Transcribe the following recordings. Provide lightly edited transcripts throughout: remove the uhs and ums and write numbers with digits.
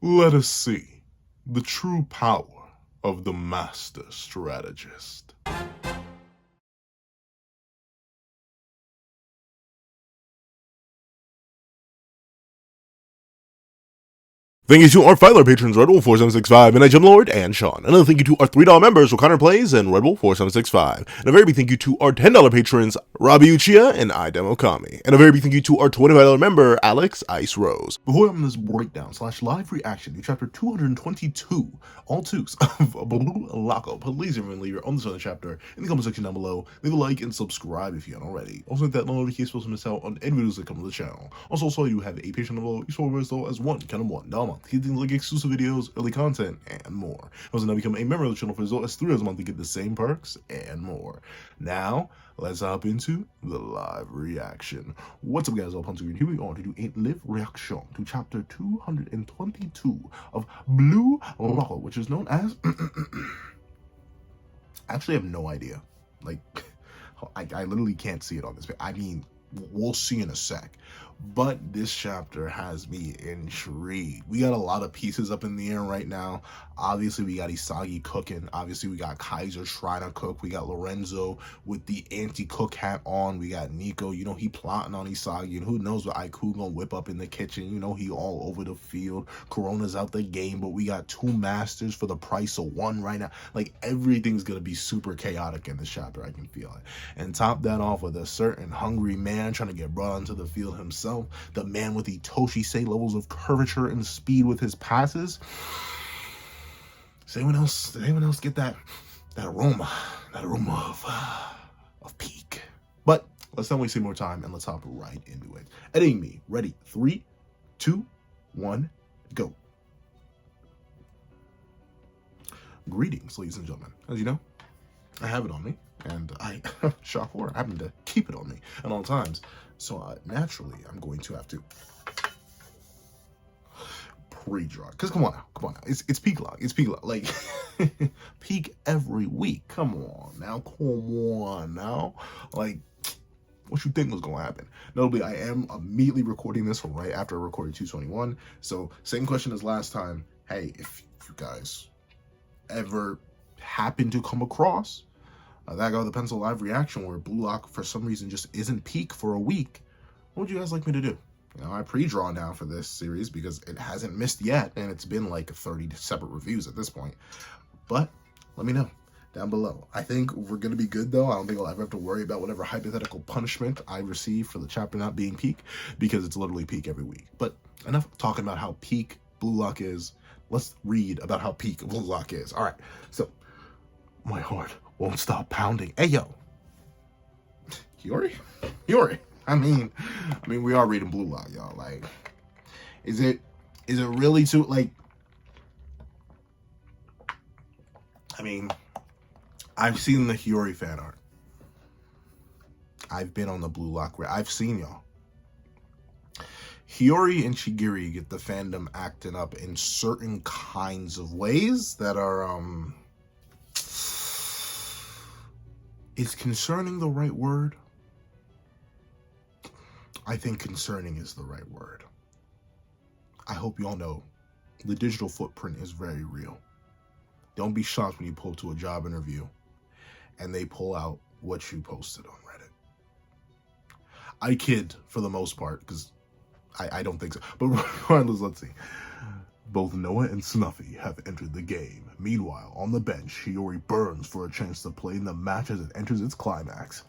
Let us see the true power of the master strategist. Thank you to our $5 patrons, Red Wolf 4765, Midnight Gem Lord, and Sean. Another thank you to our $3 members, O'Connor Plays, and Red Wolf 4765. And a very big thank you to our $10 patrons, Robbie Uchiha and iDemoKami. And a very big thank you to our $25 member, Alex Ice Rose. Before I'm in this breakdown / live reaction to chapter 222, all twos of Blue Loco, please remember leave your own on the chapter in the comment section down below. Leave a like and subscribe if you haven't already. Also hit that notification bell to miss out on any videos that come to the channel. Also, you have a Patreon below. You support us as one, count of $1 get things like exclusive videos, early content, and more. Also, now become a member of the channel for as low as $3 a month to get the same perks and more. Now, let's hop into the live reaction. What's up, guys? All Punch Green. Here we are to do a live reaction to chapter 222 of Blue Loco, which is known as... Actually, I have no idea. Like, I literally can't see it on this page. I mean, we'll see in a sec. But this chapter has me intrigued. We got a lot of pieces up in the air right now. Obviously, we got Isagi cooking. Obviously, we got Kaiser trying to cook. We got Lorenzo with the anti-cook hat on. We got Nico. You know, he plotting on Isagi. And who knows what Aiku gonna whip up in the kitchen. You know, he all over the field. Corona's out the game. But we got two masters for the price of one right now. Like, everything's gonna be super chaotic in this chapter. I can feel it. And top that off with a certain hungry man trying to get brought onto the field himself. The man with the Toshi-sei levels of curvature and speed with his passes. Does anyone else get that aroma of peak? But let's not waste any more time and let's hop right into it. Editing me, ready? 3, 2, 1, go. Greetings, ladies and gentlemen. As you know, I have it on me, and I, shock horror, happen to keep it on me at all times. So naturally, I'm going to have to pre-draw. Because come on now. It's peak log. Like, peak every week. Come on now. Like, what you think was going to happen? Notably, I am immediately recording this right after I recorded 221. So, same question as last time. Hey, if you guys ever happen to come across that guy with the pencil live reaction where Blue Lock for some reason just isn't peak for a week, what would you guys like me to do? You know, I pre-draw now for this series because it hasn't missed yet, and it's been like 30 separate reviews at this point. But let me know down below. I think we're gonna be good though. I don't think I'll ever have to worry about whatever hypothetical punishment I receive for the chapter not being peak, because it's literally peak every week. But enough talking about how peak Blue Lock is. Let's read about how peak Blue Lock is. All right, so my heart won't stop pounding. Hey, yo. Hiori. I mean, we are reading Blue Lock, y'all. Like, is it really too, like, I mean, I've seen the Hiori fan art. I've been on the Blue Lock. I've seen y'all. Hiori and Chigiri get the fandom acting up in certain kinds of ways that are, is concerning the right word? I think concerning is the right word. I hope y'all know the digital footprint is very real. Don't be shocked when you pull to a job interview and they pull out what you posted on Reddit. I kid for the most part, because I don't think so. But regardless, let's see. Both Noah and Snuffy have entered the game. Meanwhile, on the bench, Hiori burns for a chance to play in the match as it enters its climax.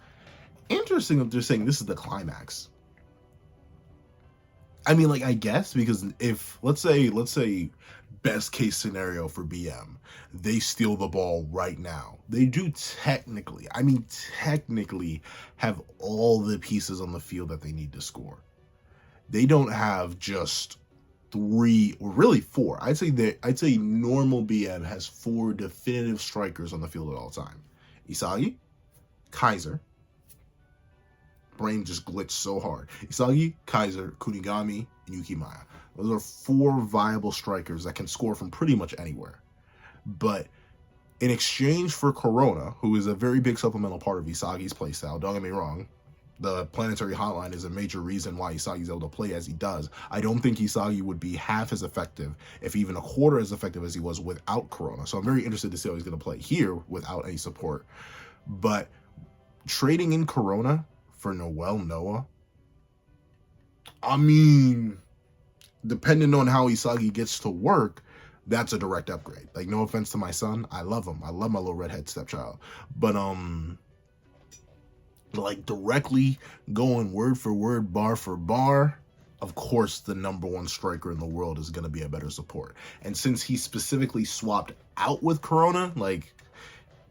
Interesting that they're saying this is the climax. I mean, like, I guess, because if, let's say, best case scenario for BM, they steal the ball right now. They do technically have all the pieces on the field that they need to score. They don't have just 3, or really 4. I'd say normal BM has 4 definitive strikers on the field at all time. Isagi, Kaiser. Brain just glitched so hard. Isagi, Kaiser, Kunigami, and Yukimaya. Those are 4 viable strikers that can score from pretty much anywhere. But in exchange for Corona, who is a very big supplemental part of Isagi's playstyle, don't get me wrong, The planetary hotline is a major reason why Isagi's able to play as he does. I don't think Isagi would be half as effective, if even a quarter as effective as he was without Corona. So I'm very interested to see how he's going to play here without any support. But trading in Corona for Noel Noah, I mean, depending on how Isagi gets to work, that's a direct upgrade. Like, no offense to my son, I love him. I love my little redhead stepchild. But like directly going word for word, bar for bar, of course the #1 striker in the world is going to be a better support. And since he specifically swapped out with Corona, like,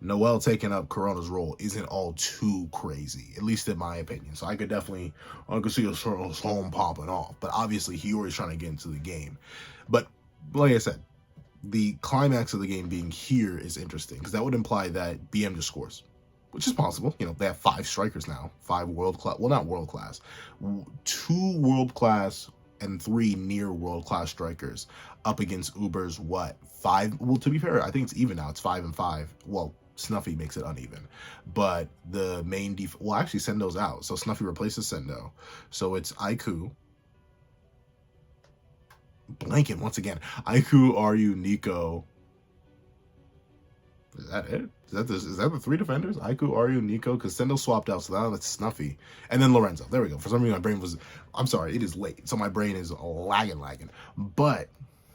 Noel taking up Corona's role isn't all too crazy, at least in my opinion. So I could see a home popping off. But obviously Hiori's trying to get into the game. But like I said, the climax of the game being here is interesting, because that would imply that BM just scores, which is possible. You know, they have 5 strikers now, 5 world-class, well, not world-class, 2 world-class and 3 near world-class strikers up against Uber's, what, 5? Well, to be fair, I think it's even now. It's 5 and 5. Well, Snuffy makes it uneven. But the main well, actually, Sendo's out. So Snuffy replaces Sendo. So it's Aiku. Blanking once again. Aiku, Ryu, Nico. Is that it? Is that the 3 defenders? Aiku, Ryu, Nico, because Sendo swapped out, so now it's Snuffy. And then Lorenzo. There we go. For some reason, my brain was... I'm sorry, it is late, so my brain is lagging. But,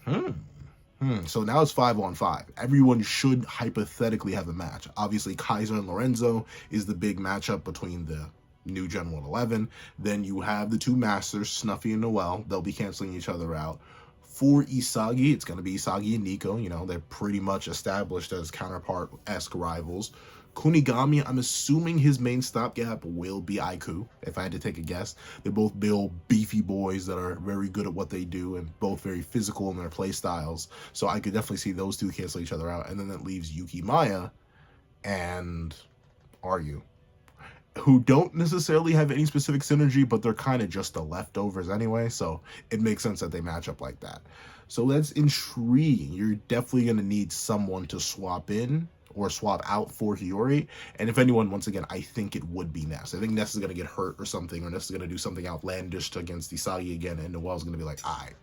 so now it's 5-on-5. Everyone should hypothetically have a match. Obviously, Kaiser and Lorenzo is the big matchup between the new Gen 111. Then you have the 2 Masters, Snuffy and Noel. They'll be canceling each other out. For Isagi, it's going to be Isagi and Nico. You know, they're pretty much established as counterpart-esque rivals. Kunigami, I'm assuming his main stopgap will be Aiku, if I had to take a guess. They're both big, beefy boys that are very good at what they do and both very physical in their play styles. So I could definitely see those 2 cancel each other out. And then that leaves Yuki Maya and Ryu, who don't necessarily have any specific synergy, but they're kind of just the leftovers anyway, so it makes sense that they match up like that. So that's intriguing. You're definitely going to need someone to swap in or swap out for Hiori, and if anyone, once again, I think it would be Ness. I think Ness is going to get hurt or something, or Ness is going to do something outlandish against Isagi again, and Noel's going to be like, alright,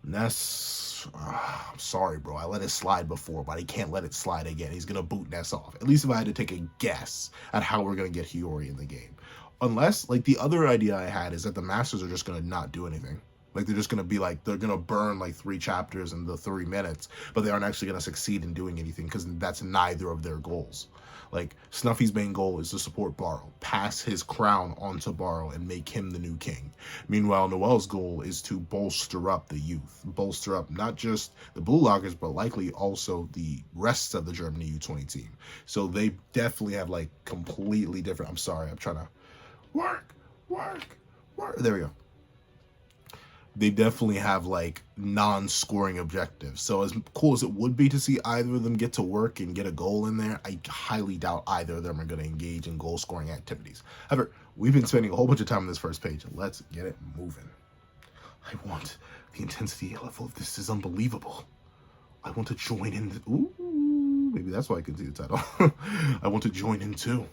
Ness, I'm sorry, bro. I let it slide before, but he can't let it slide again. He's going to boot Ness off. At least if I had to take a guess at how we're going to get Hiori in the game. Unless, like, the other idea I had is that the Masters are just going to not do anything. Like, they're just going to be like, they're going to burn like 3 chapters in the 3 minutes, but they aren't actually going to succeed in doing anything because that's neither of their goals. Like, Snuffy's main goal is to support Baro, pass his crown onto Baro, and make him the new king. Meanwhile, Noel's goal is to bolster up the youth, bolster up not just the Blue Lockers, but likely also the rest of the Germany U20 team. So they definitely have, like, completely different... I'm sorry, I'm trying to... Work! There we go. They definitely have, like, non-scoring objectives. So as cool as it would be to see either of them get to work and get a goal in there, I highly doubt either of them are going to engage in goal-scoring activities. However, we've been spending a whole bunch of time on this first page. Let's get it moving. I want the intensity level of this is unbelievable. I want to join in. Ooh, maybe that's why I can see the title. I want to join in too.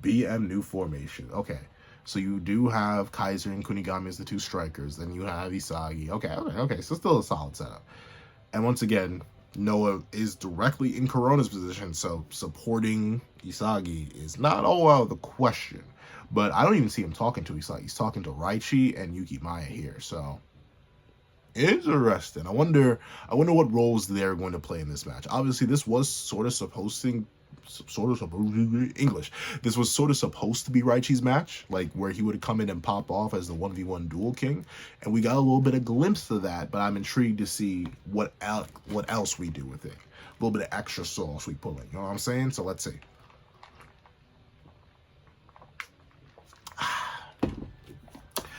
BM new formation. Okay. So you do have Kaiser and Kunigami as the 2 strikers. Then you have Isagi. Okay. So still a solid setup. And once again, Noah is directly in Corona's position. So supporting Isagi is not all out of the question. But I don't even see him talking to Isagi. He's talking to Raichi and Yuki Maya here. So interesting. I wonder what roles they're going to play in this match. Obviously, this was sort of supposed to English. This was sort of supposed to be Raichi's match, like where he would come in and pop off as the 1v1 dual king, and we got a little bit of glimpse of that, but I'm intrigued to see what else we do with it. A little bit of extra sauce we pull in, you know what I'm saying? So let's see.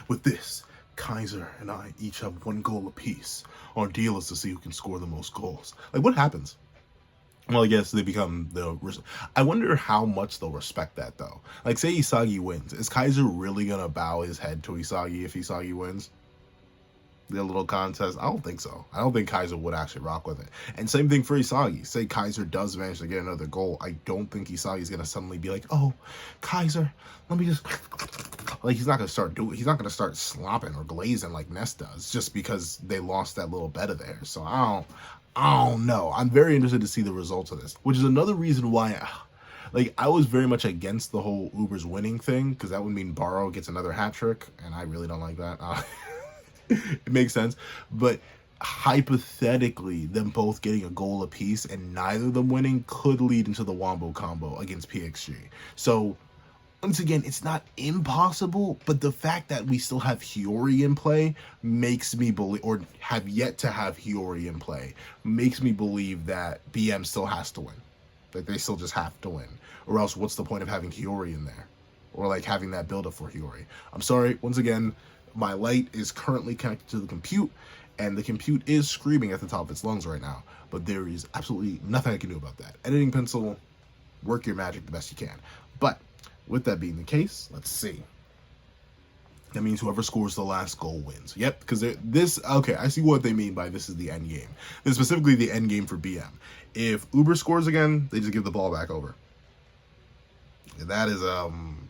With this, Kaiser and I each have 1 goal apiece. Our deal is to see who can score the most goals. Like, what happens? Well, I guess they become the... I wonder how much they'll respect that, though. Like, say Isagi wins. Is Kaiser really going to bow his head to Isagi if Isagi wins? their little contest. I don't think so. I don't think Kaiser would actually rock with it. And same thing for Isagi. Say Kaiser does manage to get another goal. I don't think Isagi's gonna suddenly be like, oh, Kaiser, let me just like he's not gonna start doing. He's not gonna start slopping or glazing like Ness does just because they lost that little bet of theirs. So I don't know. I'm very interested to see the results of this, which is another reason why. Like, I was very much against the whole Uber's winning thing, because that would mean Barrow gets another hat trick, and I really don't like that. It makes sense. But hypothetically, them both getting a goal apiece and neither of them winning could lead into the Wombo combo against PXG. So, once again, it's not impossible, but the fact that we still have Hiori in play makes me believe, or have yet to have Hiori in play, makes me believe that BM still has to win. Like, they still just have to win. Or else, what's the point of having Hiori in there? Or, like, having that build-up for Hiori? I'm sorry, once again, my light is currently connected to the compute, and the compute is screaming at the top of its lungs right now. But there is absolutely nothing I can do about that. Editing pencil, work your magic the best you can. But, with that being the case, let's see. That means whoever scores the last goal wins. Yep, because okay, I see what they mean by this is the end game. This is specifically the end game for BM. If Uber scores again, they just give the ball back over. That is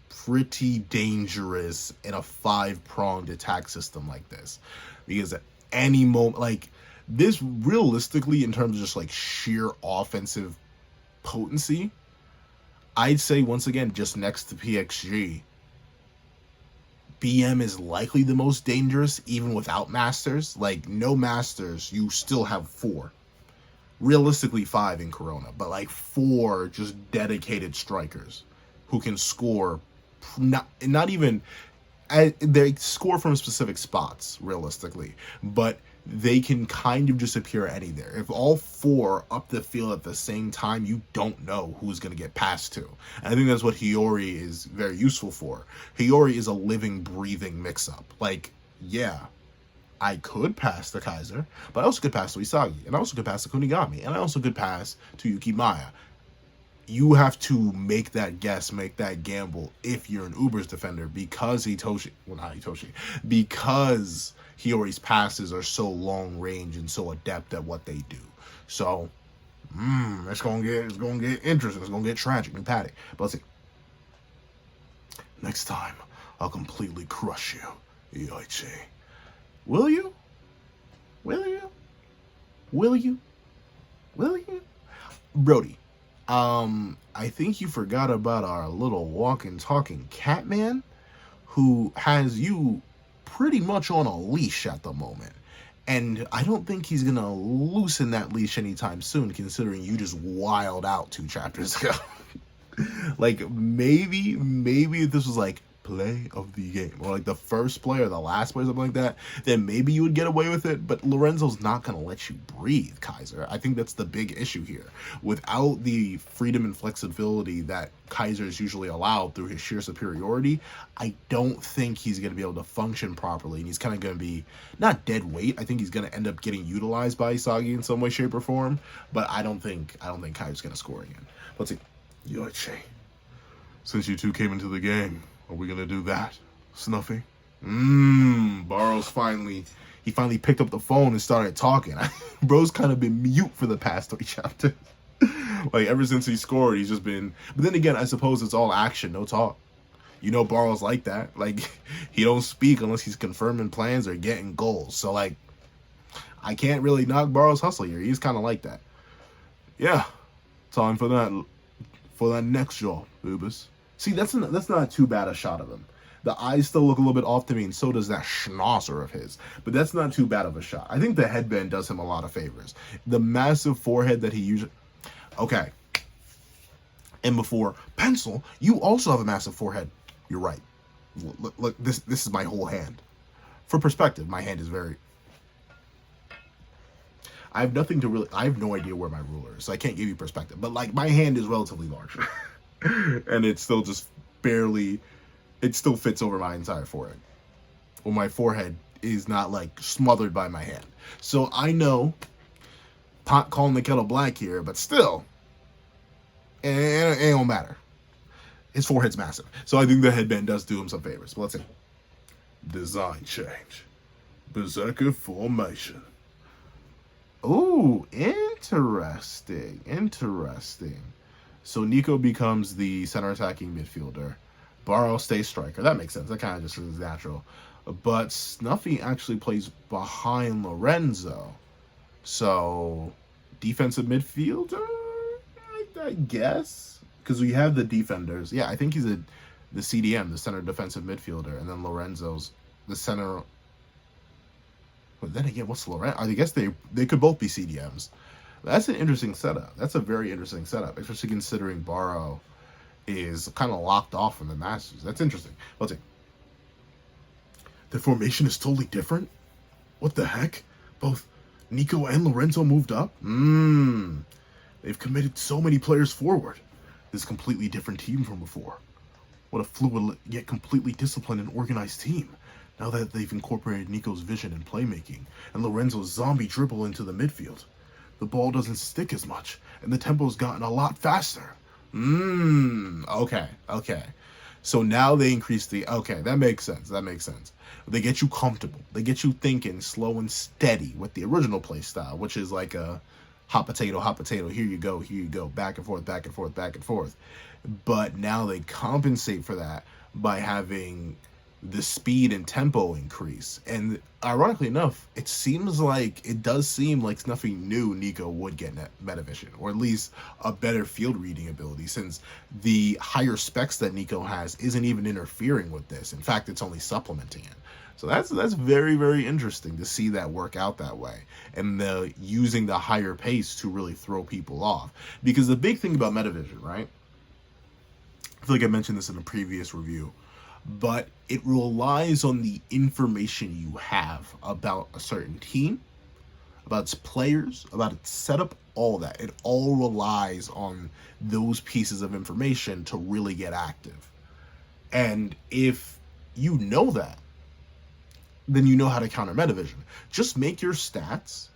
pretty dangerous in a 5-pronged attack system like this. Because at any moment, like, this realistically, in terms of just like sheer offensive potency, I'd say once again, just next to PXG, BM is likely the most dangerous, even without Masters. Like, no Masters, you still have 4. Realistically 5 in Corona, but like 4 just dedicated strikers who can score, not even, they score from specific spots, realistically, but they can kind of just appear any there. If all 4 up the field at the same time, you don't know who's going to get passed to. And I think that's what Hiori is very useful for. Hiori is a living, breathing mix-up. Like, yeah, I could pass the Kaiser, but I also could pass to Isagi, and I also could pass to Kunigami, and I also could pass to Yuki Maya. You have to make that guess, make that gamble if you're an Uber's defender, because because Hiori's passes are so long range and so adept at what they do. So, it's gonna get interesting. It's gonna get tragic and paddock. But let's see. Next time, I'll completely crush you, Yoichi. Will you? Will you? Will you? Will you? Brody, I think you forgot about our little walking, talking cat man, who has you pretty much on a leash at the moment. And I don't think he's gonna loosen that leash anytime soon, considering you just wild out 2 chapters ago. Like, maybe if this was like play of the game, or like the first play or the last play or something like that, then maybe you would get away with it. But Lorenzo's not going to let you breathe, Kaiser. I think that's the big issue here. Without the freedom and flexibility that Kaiser is usually allowed through his sheer superiority, I don't think he's going to be able to function properly, and he's kind of going to be not dead weight. I think he's going to end up getting utilized by Isagi in some way, shape, or form. But I don't think Kaiser's going to score again. Let's see. Yoichi, since you two came into the game, are we gonna do that, Snuffy? Barrow's finally picked up the phone and started talking. Bro's kind of been mute for the past 3 chapters. Like, ever since he scored, he's just been, but then again, I suppose it's all action, no talk. You know, Barrow's like that. Like, he don't speak unless he's confirming plans or getting goals. So, like, I can't really knock Barrow's hustle here. He's kind of like that. Yeah, time for that next job, Ubus. See, that's not too bad a shot of him. The eyes still look a little bit off to me, and so does that schnauzer of his. But that's not too bad of a shot. I think the headband does him a lot of favors. The massive forehead that he usually... Okay. And before, pencil, you also have a massive forehead. You're right. Look, this is my whole hand. For perspective, my hand is very... I have no idea where my ruler is, so I can't give you perspective. But, like, my hand is relatively large. And it's still just barely, it still fits over my entire forehead. Well, my forehead is not, like, smothered by my hand. So I know, pot calling the kettle black here, but still, it don't matter. His forehead's massive. So I think the headband does do him some favors. But let's see. Design change. Berserker formation. Ooh, interesting. Interesting. So Nico becomes the center attacking midfielder. Barrow stays striker. That makes sense. That kind of just is natural. But Snuffy actually plays behind Lorenzo. So defensive midfielder, I guess, because we have the defenders. Yeah, I think he's the CDM, the center defensive midfielder, and then Lorenzo's the center. But then again, what's Lorenzo? I guess they could both be CDMs. That's an interesting setup. That's a very interesting setup, especially considering Barrow is kind of locked off from the Masters. That's interesting. Let's see. The formation is totally different? What the heck? Both Nico and Lorenzo moved up? They've committed so many players forward. This completely different team from before. What a fluid yet completely disciplined and organized team. Now that they've incorporated Nico's vision and playmaking, and Lorenzo's zombie dribble into the midfield. The ball doesn't stick as much, and the tempo's gotten a lot faster. Okay. So now they increase the, okay, that makes sense. They get you comfortable. They get you thinking slow and steady with the original play style, which is like a hot potato, here you go, back and forth. But now they compensate for that by having the speed and tempo increase. And ironically enough, it does seem like Snuffy knew Nico would get metavision, or at least a better field reading ability, since the higher specs that Nico has isn't even interfering with this. In fact, it's only supplementing it. So that's very, very interesting to see that work out that way, and using the higher pace to really throw people off. Because the big thing about metavision, right? I feel like I mentioned this in a previous review, but it relies on the information you have about a certain team, about its players, about its setup, all that. It all relies on those pieces of information to really get active. And if you know that, then you know how to counter metavision. Just make your stats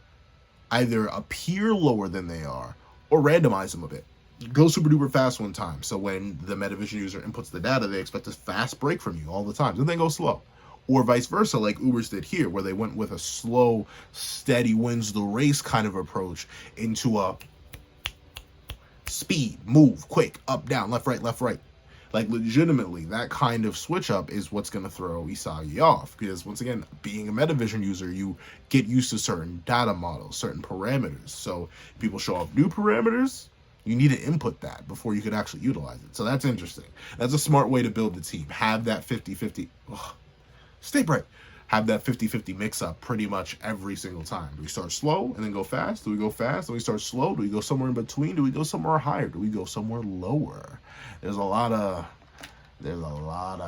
either appear lower than they are, or randomize them a bit. Go super duper fast one time, so when the metavision user inputs the data, they expect a fast break from you all the time, and then go slow. Or vice versa, like Ubers did here, where they went with a slow, steady wins the race kind of approach into a speed, move, quick, up, down, left, right. Like, legitimately, that kind of switch up is what's going to throw Isagi off. Because, once again, being a metavision user, you get used to certain data models, certain parameters. So, people show off new parameters, you need to input that before you could actually utilize it. So, that's interesting. That's a smart way to build the team. Have that 50-50... Stay bright. Have that 50-50 mix-up pretty much every single time. Do we start slow and then go fast? Do we go fast? Do we start slow? Do we go somewhere in between? Do we go somewhere higher? Do we go somewhere lower? There's a lot of there's a lot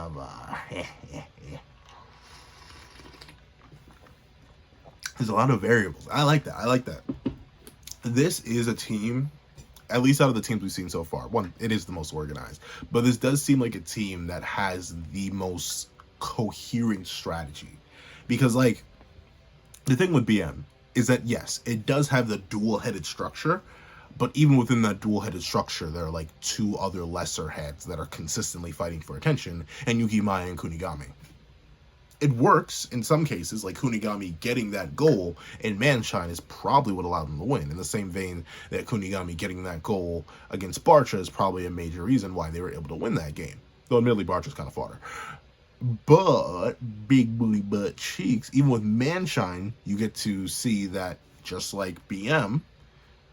of variables. I like that. This is a team, at least out of the teams we've seen so far, one, it is the most organized. But this does seem like a team that has the most coherent strategy. Because, like, the thing with BM is that, yes, it does have the dual-headed structure, but even within that dual-headed structure, there are, like, two other lesser heads that are consistently fighting for attention, and Yukimaya and Kunigami. It works in some cases, like Kunigami getting that goal in Manshine is probably what allowed them to win. In the same vein that Kunigami getting that goal against Barcha is probably a major reason why they were able to win that game. Though admittedly, Barcha's kind of fodder. But big booty butt cheeks, even with Manshine, you get to see that just like BM,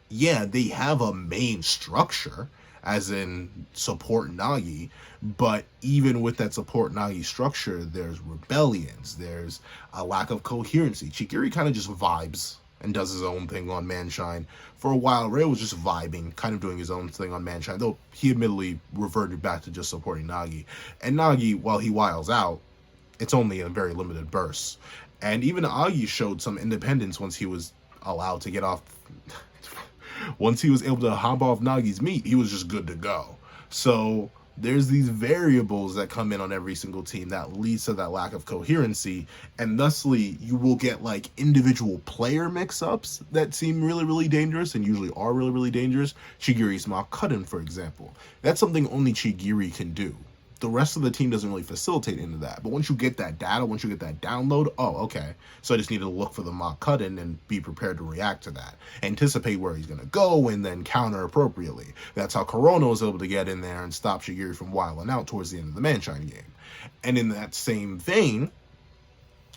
yeah, they have a main structure, as in support Nagi, but even with that support Nagi structure, there's rebellions, there's a lack of coherency. Chigiri kind of just vibes and does his own thing on Manshine. For a while, Ray was just vibing, kind of doing his own thing on Manshine, though he admittedly reverted back to just supporting Nagi. And Nagi, while he wiles out, it's only in very limited bursts. And even Agi showed some independence once he was allowed to get off. Once he was able to hop off Nagi's meat, he was just good to go. So there's these variables that come in on every single team that leads to that lack of coherency, and thusly you will get like individual player mix-ups that seem really, really dangerous and usually are really, really dangerous. Chigiri's Mach Cuttin, for example. That's something only Chigiri can do. the rest of the team doesn't really facilitate into that. But once you get that data, once you get that download, oh, okay. So I just need to look for the mock cut-in and be prepared to react to that. Anticipate where he's going to go and then counter appropriately. That's how Corona was able to get in there and stop Shigiri from wilding out towards the end of the Manshine game. And in that same vein,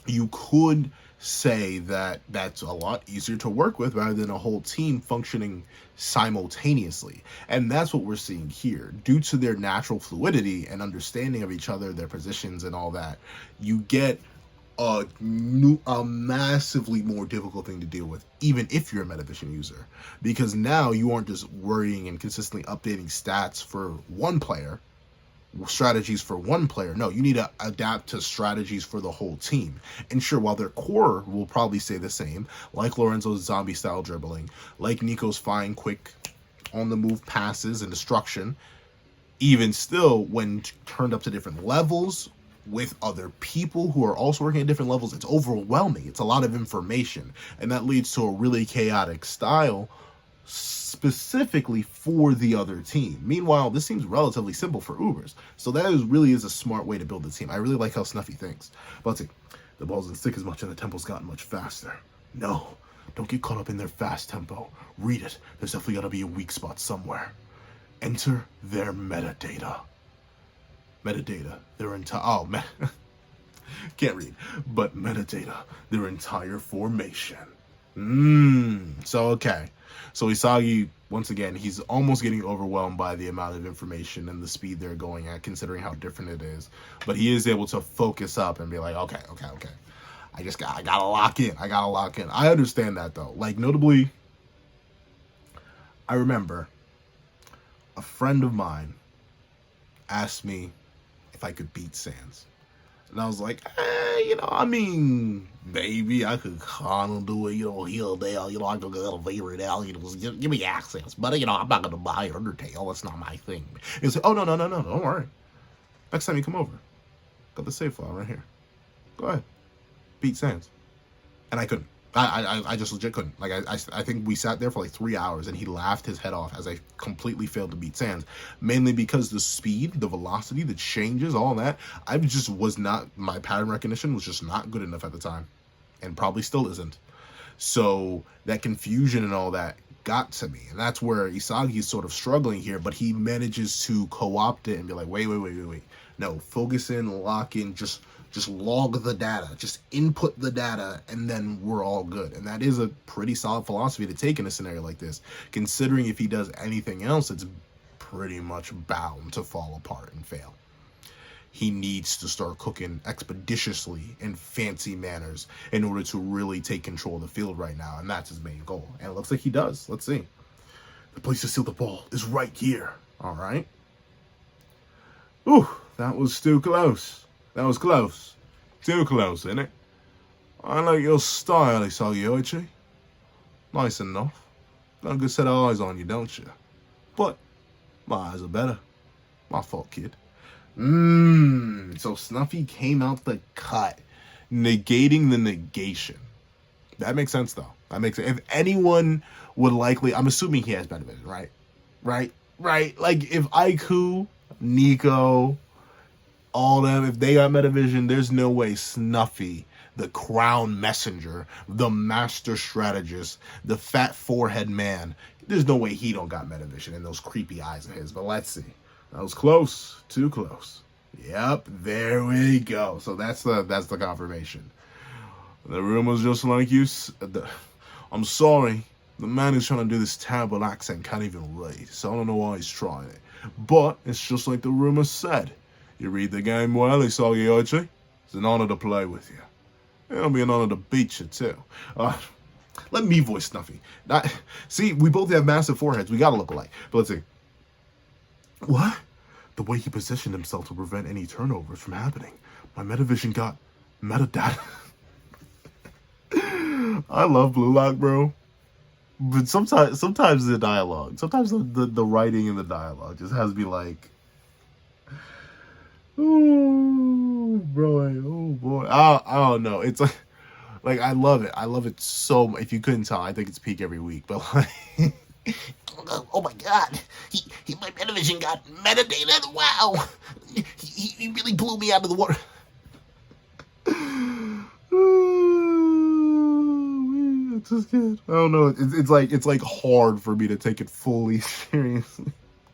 you could say that that's a lot easier to work with rather than a whole team functioning simultaneously. And that's what we're seeing here. Due to their natural fluidity and understanding of each other, their positions and all that, you get a massively more difficult thing to deal with, even if you're a metavision user. Because now you aren't just worrying and consistently updating stats for one player, strategies for one player. No, you need to adapt to strategies for the whole team. And sure, while their core will probably stay the same, like Lorenzo's zombie style dribbling, like Nico's fine quick on the move passes and destruction, even still, when turned up to different levels with other people who are also working at different levels, it's overwhelming. It's a lot of information, and that leads to a really chaotic style specifically for the other team. Meanwhile, this seems relatively simple for Ubers. So that really is a smart way to build the team. I really like how Snuffy thinks. But let's see. The ball doesn't stick as much and the tempo's gotten much faster. No, don't get caught up in their fast tempo. Read it. There's definitely got to be a weak spot somewhere. Enter their metadata. Metadata. Their entire... can't read. But metadata. Their entire formation. So, okay. So Isagi, once again, he's almost getting overwhelmed by the amount of information and the speed they're going at, considering how different it is. But he is able to focus up and be like, okay. I gotta lock in. I understand that, though. Like, notably, I remember a friend of mine asked me if I could beat Sans. And I was like, maybe I could kind of do it, here and there, I could elevate it out, just give me access. But, I'm not going to buy Undertale. That's not my thing. He's like, oh, no, don't worry. Next time you come over, got the save file right here. Go ahead. Beat Sans. And I couldn't. I just legit couldn't. Like, I think we sat there for like 3 hours and he laughed his head off as I completely failed to beat Sans. Mainly because the speed, the velocity, the changes, all that, my pattern recognition was just not good enough at the time. And probably still isn't. So that confusion and all that got to me. And that's where Isagi's sort of struggling here, but he manages to co-opt it and be like, wait. No, focus in, lock in, just log the data, just input the data, and then we're all good. And that is a pretty solid philosophy to take in a scenario like this, considering if he does anything else, it's pretty much bound to fall apart and fail. He needs to start cooking expeditiously in fancy manners in order to really take control of the field right now, and that's his main goal. And it looks like he does. Let's see. The place to steal the ball is right here. All right. Ooh, that was too close. That was close. Too close, innit? I like your style, Isagi. Nice enough. Got a good set of eyes on you, don't you? But my eyes are better. My fault, kid. So Snuffy came out the cut, negating the negation. That makes sense, though. That makes sense. If anyone would likely... I'm assuming he has metavision, right? Right? Like, if Aiku, Nico... all them, if they got metavision, there's no way Snuffy, the crown messenger, the master strategist, the fat forehead man, there's no way he don't got metavision in those creepy eyes of his. But let's see. That was close. Too close. Yep, there we go. So that's the confirmation. The rumor's just like you. I'm sorry. The man who's trying to do this terrible accent can't even read, so I don't know why he's trying it. But it's just like the rumor said. You read the game well, Isagi Oichi. It's an honor to play with you. It'll be an honor to beat you, too. Let me voice Snuffy. See, we both have massive foreheads. We gotta look alike. But let's see. What? The way he positioned himself to prevent any turnovers from happening. My metavision got metadata. I love Blue Lock, bro. But sometimes the dialogue, sometimes the writing in the dialogue just has me like... Oh boy. I don't know. It's like I love it. I love it so much. If you couldn't tell, I think it's peak every week. But like, Oh my god, my metavision got metadata. Wow, he really blew me out of the water. It's just good. I don't know. It's like hard for me to take it fully seriously.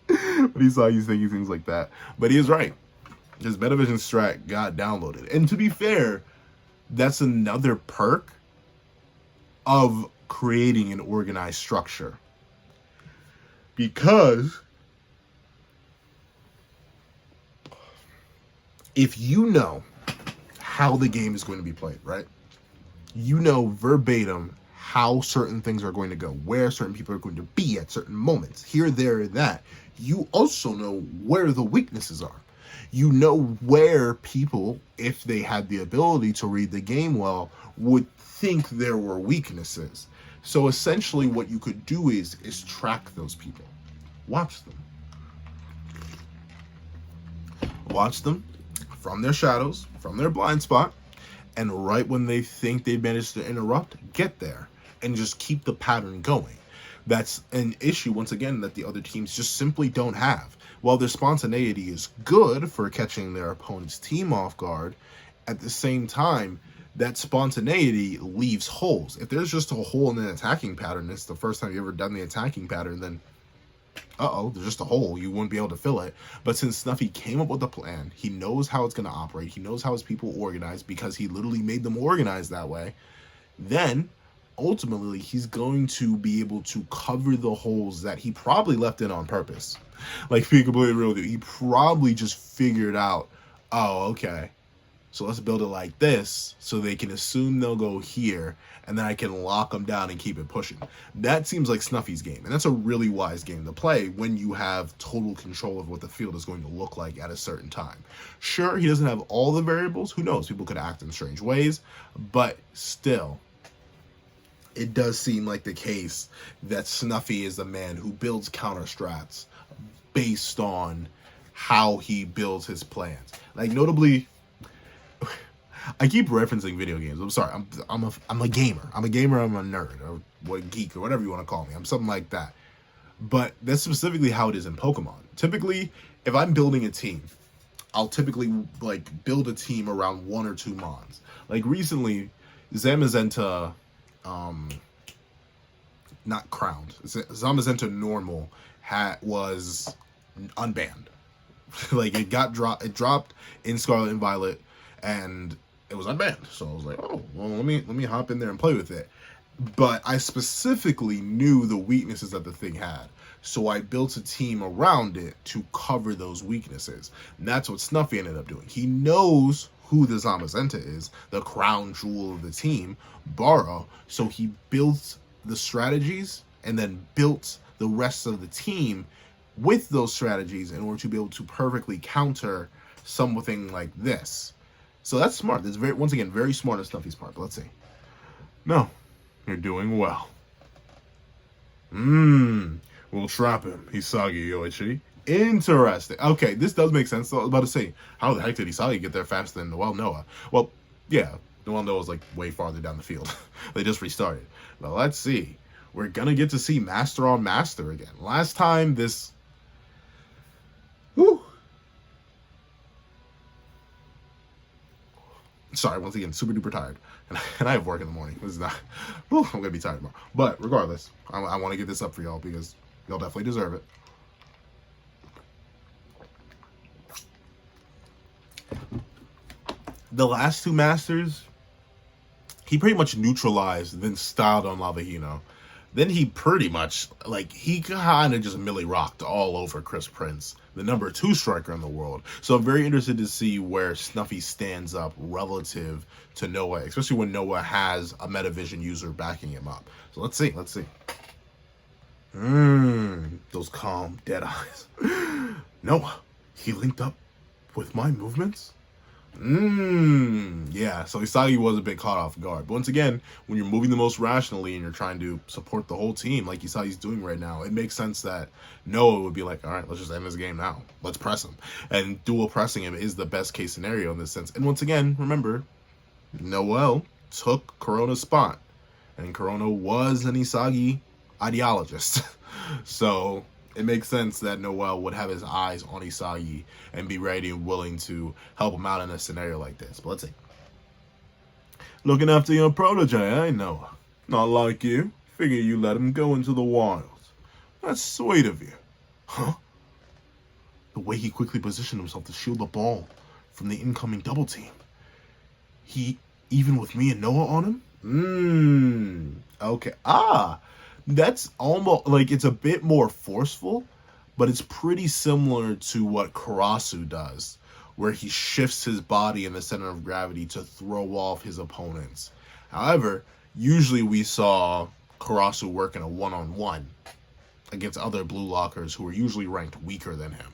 But he's always thinking things like that. But he is right. His metavision strat got downloaded, and to be fair, that's another perk of creating an organized structure. Because if you know how the game is going to be played, right? You know verbatim how certain things are going to go, where certain people are going to be at certain moments, here, there, and that. You also know where the weaknesses are. You know where people, if they had the ability to read the game well, would think there were weaknesses. So essentially what you could do is track those people. Watch them. Watch them from their shadows, from their blind spot, and right when they think they managed to interrupt, get there and just keep the pattern going. That's an issue, once again, that the other teams just simply don't have. While their spontaneity is good for catching their opponent's team off guard, at the same time, that spontaneity leaves holes. If there's just a hole in an attacking pattern, it's the first time you've ever done the attacking pattern, then there's just a hole. You wouldn't be able to fill it. But since Snuffy came up with a plan, he knows how it's going to operate. He knows how his people organize because he literally made them organized that way. Then, ultimately, he's going to be able to cover the holes that he probably left in on purpose. Like, being completely real with you, he probably just figured out, oh, okay, so let's build it like this so they can assume they'll go here, and then I can lock them down and keep it pushing. That seems like Snuffy's game, and that's a really wise game to play when you have total control of what the field is going to look like at a certain time. Sure, he doesn't have all the variables. Who knows? People could act in strange ways, but still, it does seem like the case that Snuffy is the man who builds counter strats based on how he builds his plans. Like, notably, I keep referencing video games. I'm sorry. I'm a gamer. I'm a gamer. I'm a nerd, or what, geek, or whatever you want to call me. I'm something like that. But that's specifically how it is in Pokemon. Typically, if I'm building a team, I'll typically like build a team around 1 or 2 mons. Like recently, Zamazenta, not crowned. Zamazenta normal was unbanned. Like it dropped in Scarlet and Violet, and it was unbanned. So I was like, oh, well, let me hop in there and play with it. But I specifically knew the weaknesses that the thing had, so I built a team around it to cover those weaknesses. And that's what Snuffy ended up doing. He knows who the Zamazenta is, the crown jewel of the team, Borrow. So he built the strategies and then built the rest of the team with those strategies in order to be able to perfectly counter something like this. So that's smart. That's once again, very smart on Snuffy's part. But let's see. No, you're doing well. We'll trap him. Hisagi Yoichi. Interesting. Okay, this does make sense. So I was about to say, how the heck did Hisagi get there faster than Noah? Well, yeah, Noah's like way farther down the field. They just restarted. But let's see. We're gonna get to see Master on Master again. Last time this... Whew. Sorry, once again, super duper tired. And I have work in the morning. This is not... Whew, I'm gonna be tired tomorrow. But regardless, I want to get this up for y'all because y'all definitely deserve it. The last 2 Masters, he pretty much neutralized, then styled on Lavahino. Then he pretty much, like, he kind of just Millie rocked all over Chris Prince, the number 2 striker in the world. So I'm very interested to see where Snuffy stands up relative to Noah, especially when Noah has a metavision user backing him up. So let's see. Those calm, dead eyes. Noah, he linked up with my movements? Yeah, so Hisagi was a bit caught off guard. But once again, when you're moving the most rationally and you're trying to support the whole team like Hisagi's doing right now, it makes sense that Noah would be like, all right, let's just end this game now. Let's press him. And dual pressing him is the best case scenario in this sense. And once again, remember, Noel took Corona's spot. And Corona was an Hisagi ideologist. So it makes sense that Noel would have his eyes on Isagi and be ready and willing to help him out in a scenario like this. But let's see. Looking after your protege, eh, Noah? Not like you. Figure you let him go into the wilds. That's sweet of you. Huh? The way he quickly positioned himself to shield the ball from the incoming double team. He, even with me and Noah on him? Okay. That's almost, like, it's a bit more forceful, but it's pretty similar to what Karasu does, where he shifts his body in the center of gravity to throw off his opponents. However, usually we saw Karasu work in a one-on-one against other blue lockers who are usually ranked weaker than him.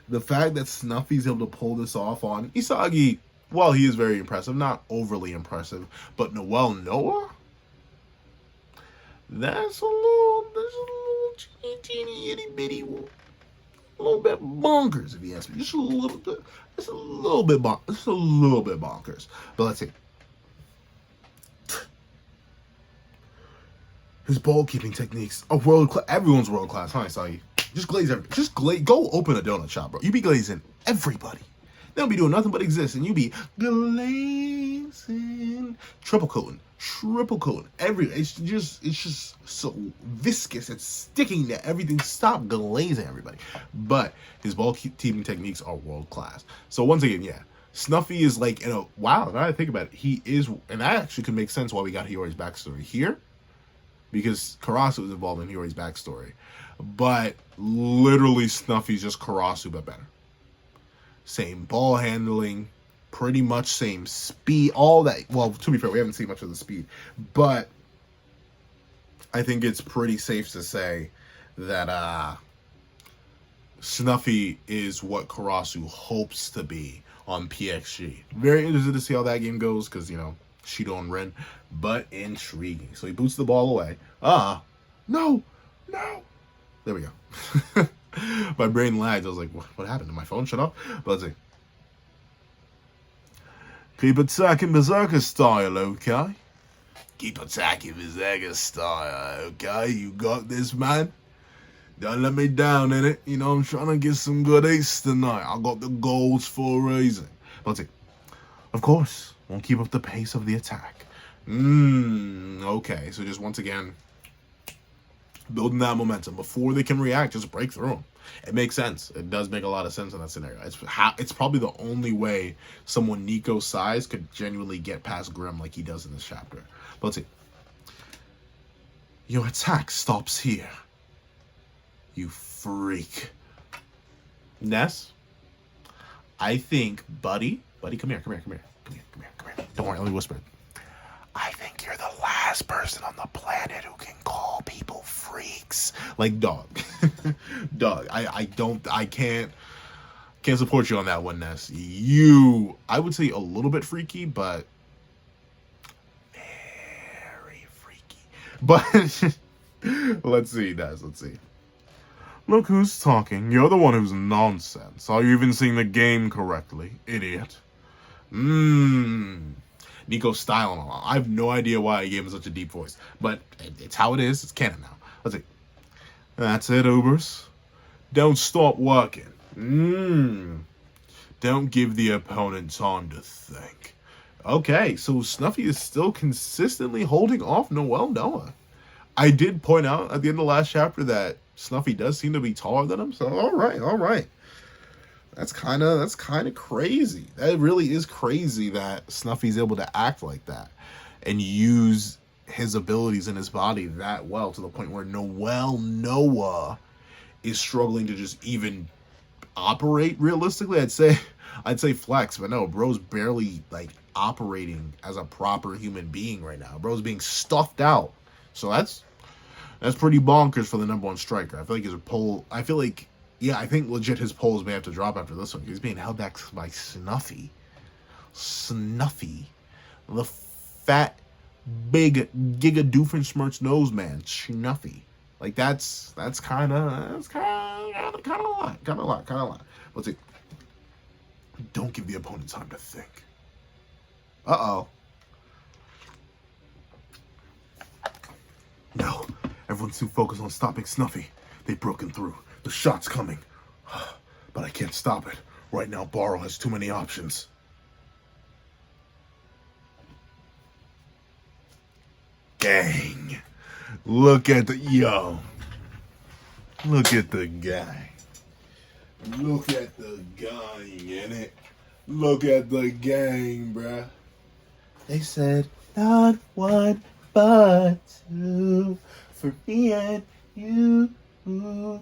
The fact that Snuffy's able to pull this off on Isagi, while he is very impressive, not overly impressive, but Noel Noah? That's a little teeny itty bitty, a little bit bonkers, if you ask me. Just a little bit bonkers. But let's see. His ball keeping techniques are world class. Everyone's world class, huh, Isagi? Go open a donut shop, bro. You be glazing everybody. They don't be doing nothing but exist, and you be glazing, triple coating. It's just so viscous. It's sticking to everything. Stop glazing everybody. But his ball keeping techniques are world class. So once again, yeah, Snuffy is like, wow. Now that I think about it, he is, and that actually could make sense why we got Hiori's backstory here, because Karasu was involved in Hiori's backstory. But literally, Snuffy's just Karasu, but better. Same ball handling, pretty much same speed, all that. Well, to be fair, we haven't seen much of the speed, but I think it's pretty safe to say that Snuffy is what Karasu hopes to be on PXG. Very interested to see how that game goes, because, Shido and Ren, but intriguing. So he boots the ball away. No. There we go. My brain lagged. I was like, what happened? Did my phone shut off? But let's see. Keep attacking Berserker style, okay? Keep attacking Berserker style, okay? You got this, man. Don't let me down, innit? I'm trying to get some good ace tonight. I got the goals for a reason. But let's see. Of course, won't keep up the pace of the attack. Okay. So just once again, building that momentum. Before they can react, just break through them. It makes sense. It does make a lot of sense in that scenario. It's probably the only way someone Nico's size could genuinely get past Grim like he does in this chapter. But let's see. Your attack stops here. You freak. Ness, I think, buddy, come here. Don't worry, let me whisper it. I think you're the last person on the planet who can call people freaks. Like, dog. I can't support you on that one, Ness. I would say a little bit freaky, but very freaky. But let's see, Ness, let's see. Look who's talking. You're the one who's nonsense. Are you even seeing the game correctly, idiot? Nico's styling a lot. I have no idea why I gave him such a deep voice, but it's how it is. It's canon now. Let's see. That's it, Ubers. Don't stop working. Don't give the opponent time to think. Okay, so Snuffy is still consistently holding off Noel Noah. I did point out at the end of the last chapter that Snuffy does seem to be taller than him. So all right. That's kind of crazy. That really is crazy that Snuffy's able to act like that and use his abilities in his body that well, to the point where Noel Noah is struggling to just even operate realistically. I'd say flex, but no, bro's barely like operating as a proper human being right now. Bro's being stuffed out. So that's pretty bonkers for the number one striker. I think legit his polls may have to drop after this one. He's being held back by Snuffy. The fat, big, giga doofenshmirtz nose man. Snuffy. Like, that's kind of a lot. Let's see. Don't give the opponent time to think. Everyone's too focused on stopping Snuffy. They've broken through. The shot's coming. But I can't stop it. Right now, Baro has too many options. Gang. Look at the... Yo. Look at the guy. Look at the gang, innit? Look at the gang, bruh. They said, not one, but two. For me and you. I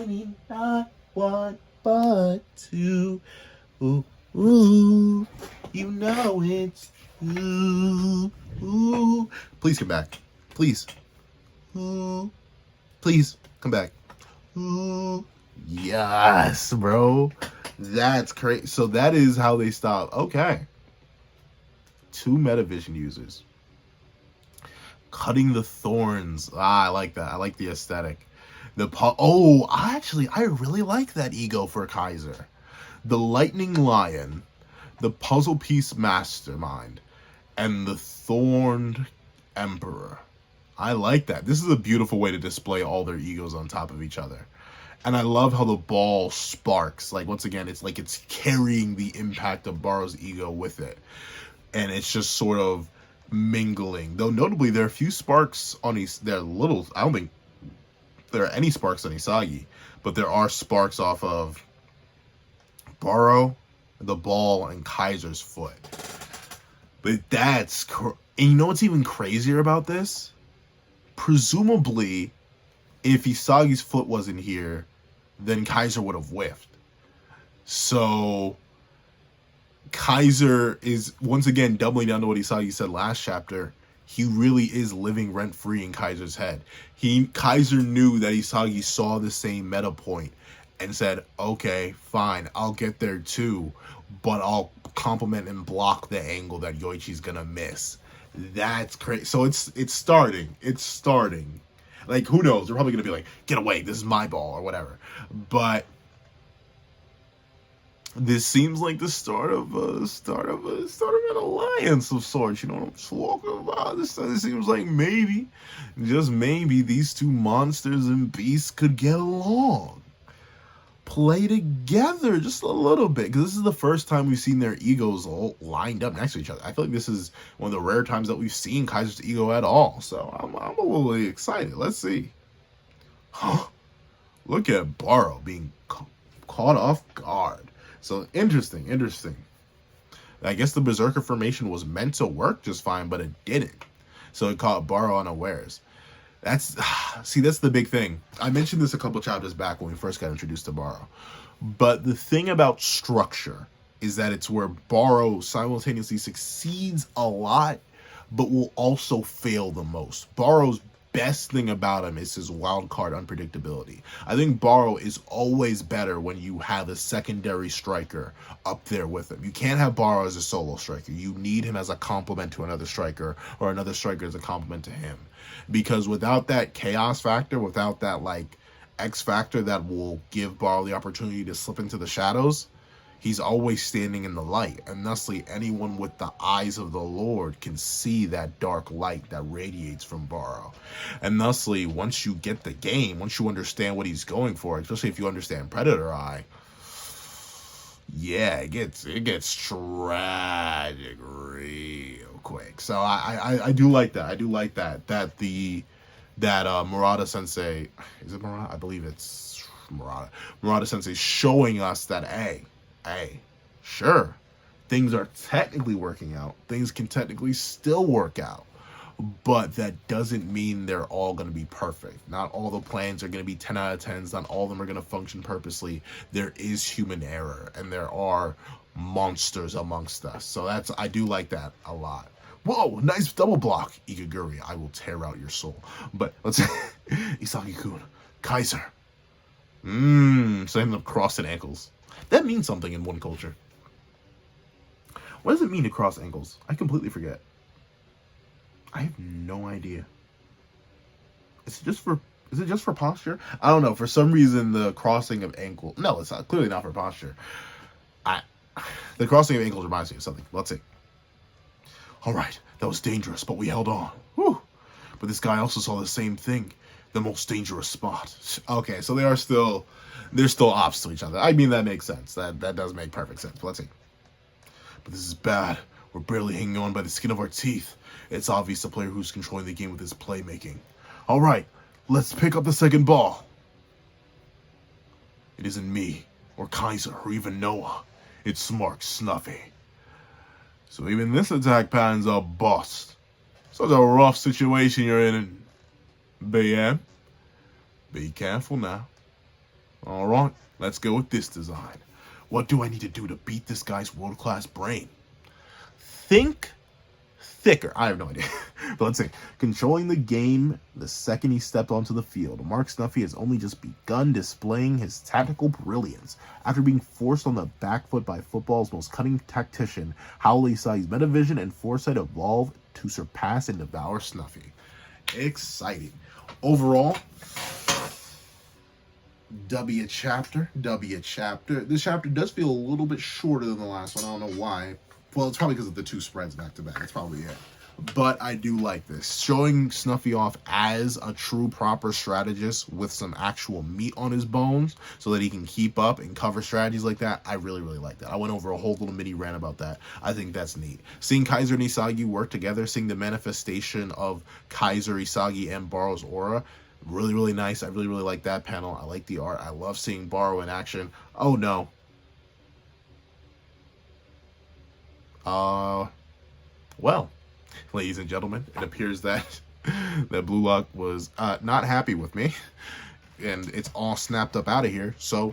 mean, not one, but two. Ooh, ooh. You know it's two. Ooh. Please come back. Please. Ooh. Please come back. Ooh. Yes, bro. That's crazy. So that is how they stop. Okay. 2 metavision users. Cutting the thorns. I like that. I like the aesthetic. I really like that ego for Kaiser. The lightning lion, the puzzle piece mastermind, and the thorned emperor. I like that. This is a beautiful way to display all their egos on top of each other. And I love how the ball sparks. Like, once again, it's like it's carrying the impact of Baro's ego with it. And it's just sort of mingling. Though, notably, there are a few sparks on they're little. I don't think there are any sparks on Isagi. But there are sparks off of Baro, the ball, and Kaiser's foot. But that's... And you know what's even crazier about this? Presumably, if Isagi's foot wasn't here, then Kaiser would have whiffed. So Kaiser is, once again, doubling down to what Isagi said last chapter. He really is living rent-free in Kaiser's head. Kaiser knew that Isagi saw the same meta point and said, okay, fine, I'll get there too, but I'll complement and block the angle that Yoichi's gonna miss. That's crazy. So it's starting. It's starting. Like, who knows? They're probably gonna be like, get away, this is my ball, or whatever. But this seems like the start of an alliance of sorts. You know what I'm talking about? This seems like maybe, just maybe, these two monsters and beasts could get along, play together just a little bit. Because this is the first time we've seen their egos all lined up next to each other. I feel like this is one of the rare times that we've seen Kaiser's ego at all. So I'm a little excited. Let's see. Look at Baro being caught off guard. So interesting. I guess the Berserker formation was meant to work just fine, but it didn't. So it caught Baro unawares. That's the big thing. I mentioned this a couple chapters back when we first got introduced to Baro. But the thing about structure is that it's where Baro simultaneously succeeds a lot, but will also fail the most. Baro's best thing about him is his wild card unpredictability. I think Baro is always better when you have a secondary striker up there with him. You can't have Baro as a solo striker. You need him as a complement to another striker, or another striker as a complement to him. Because without that chaos factor, without that like X factor that will give Baro the opportunity to slip into the shadows, he's always standing in the light, and thusly anyone with the eyes of the Lord can see that dark light that radiates from Baro. And thusly, once you get the game, once you understand what he's going for, especially if you understand Predator Eye, yeah, it gets tragic real quick. So I do like that. I do like that Murata Sensei, is it Murata? I believe it's Murata. Murata Sensei showing us that, hey, sure, things are technically working out. Things can technically still work out. But that doesn't mean they're all going to be perfect. Not all the plans are going to be 10 out of 10s. Not all of them are going to function purposely. There is human error, and there are monsters amongst us. So I do like that a lot. Whoa, nice double block, Ikaguri. I will tear out your soul. But let's Isagi-kun, Kaiser. So I ended up crossing ankles. That means something in one culture. What does it mean to cross ankles? I completely forget. I have no idea. Is it just for posture? I don't know. For some reason, the crossing of ankle. No, it's not, clearly not for posture. The crossing of ankles reminds me of something. Let's see. All right, that was dangerous, but we held on. Whew. But this guy also saw the same thing. The most dangerous spot. Okay, so they're still ops to each other. I mean, that makes sense. That does make perfect sense. But let's see. But this is bad. We're barely hanging on by the skin of our teeth. It's obvious the player who's controlling the game with his playmaking. All right, let's pick up the second ball. It isn't me, or Kaiser, or even Noah. It's Smart Snuffy. So even this attack pattern's a bust. Such a rough situation you're in. BM, be careful now. Alright, let's go with this design. What do I need to do to beat this guy's world-class brain? Think thicker. I have no idea. But let's see. Controlling the game the second he stepped onto the field, Mark Snuffy has only just begun displaying his tactical brilliance. After being forced on the back foot by football's most cunning tactician, Howley saw his metavision and foresight evolve to surpass and devour Snuffy. Exciting. Overall, W chapter. This chapter does feel a little bit shorter than the last one. I don't know why. Well, it's probably because of the two spreads back to back. That's probably it. But I do like this. Showing Snuffy off as a true proper strategist with some actual meat on his bones so that he can keep up and cover strategies like that. I really, really like that. I went over a whole little mini rant about that. I think that's neat. Seeing Kaiser and Isagi work together, seeing the manifestation of Kaiser, Isagi, and Baro's aura, really, really nice. I really, really like that panel. I like the art. I love seeing Baro in action. Oh, no. Well, ladies and gentlemen, it appears that that Blue Lock was not happy with me, and it's all snapped up out of here. So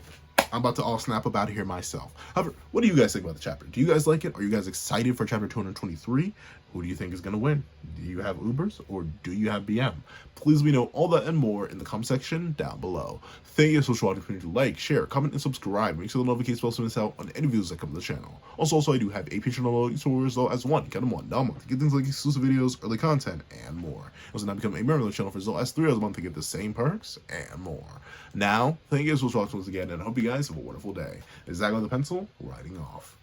I'm about to all snap up out of here myself. However, what do you guys think about the chapter? Do you guys like it? Are you guys excited for chapter 223? Who do you think is going to win? Do you have Ubers or do you have BM? Please let me know all that and more in the comment section down below. Thank you so much for watching. To like, share, comment, and subscribe. Make sure the notification bell so you miss out on any videos that come to the channel. Also, I do have a Patreon download so as well as one, count them one, down a month to get things like exclusive videos, early content, and more. Also, now become a member of the channel for as little as 3 hours a month to get the same perks and more. Now, thank you so much for watching once again, and I hope you guys have a wonderful day. This is Zach on the pencil, writing off.